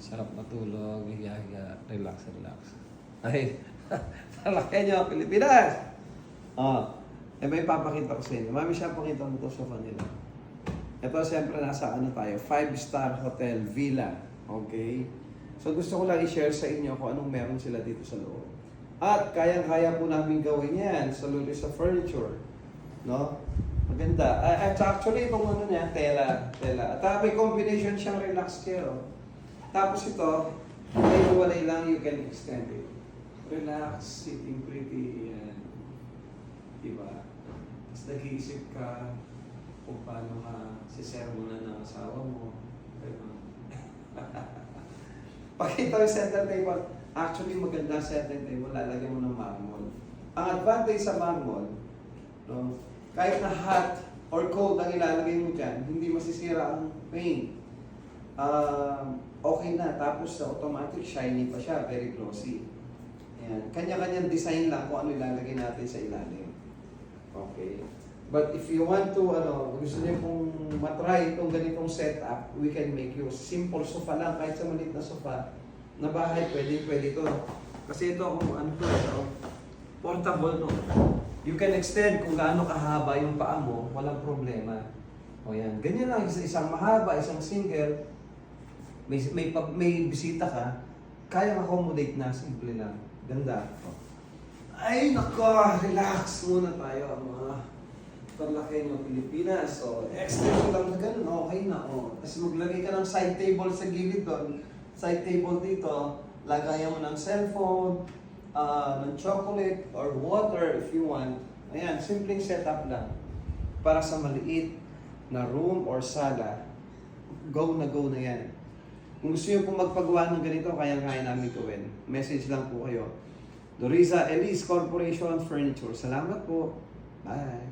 Sarap matulog, higa-higa, relax, relax. Ay, talakyan nyo, Pilipinas! May papakita ko sa inyo. Mami, siya pakita mo to sa kanila. Ito, siyempre, nasa ano tayo, 5-star hotel, villa. Okay? So, gusto ko lang i-share sa inyo kung anong meron sila dito sa loob. At kayang-kaya po namin gawin yan sa Lulisa Furniture. No? Maganda. At actually, itong ano niya, tela. At may combination siyang relax chair. Oh. Tapos ito, may walay lang, you can extend it. Relax, sitting pretty, yan. Diba? Tapos nag-iisip ka kung paano ka sisermonan ng asawa mo. Diba? Pakita yung center table. Actually, maganda center table, lalagyan mo ng marmol. Ang advantage sa marmol, no, kahit na hot or cold ang ilalagay mo dyan, hindi masisira ang paint. Okay na. Tapos sa automatic, shiny pa siya, very glossy. Ayan. Kanya-kanyang design lang kung ano ilalagay natin sa ilalim. Okay. But if you want to, gusto niyo pong matry itong ganitong setup, we can make you simple sofa lang, kahit sa maliit na sofa na bahay, pwede to. Kasi ito, portable to. You can extend kung gaano kahaba yung paa mo, walang problema. O yan. Ganyan lang, isang mahaba, isang single, may bisita ka, kaya accommodate na, simple lang. Ganda. Ay, nako, relax muna tayo, mga talakay ng Pilipinas. So, extend lang na ganun, okay na. Tapos maglagay ka ng side table sa gilid doon. Side table dito, lagayan mo ng cellphone, ng chocolate, or water if you want. Ayan, simpleng setup lang. Para sa maliit na room or sala, go na yan. Kung gusto nyo pong magpagawa ng ganito, kaya-kaya namin gawin. Message lang po kayo. Dorisa Elise Corporation Furniture. Salamat po. Bye.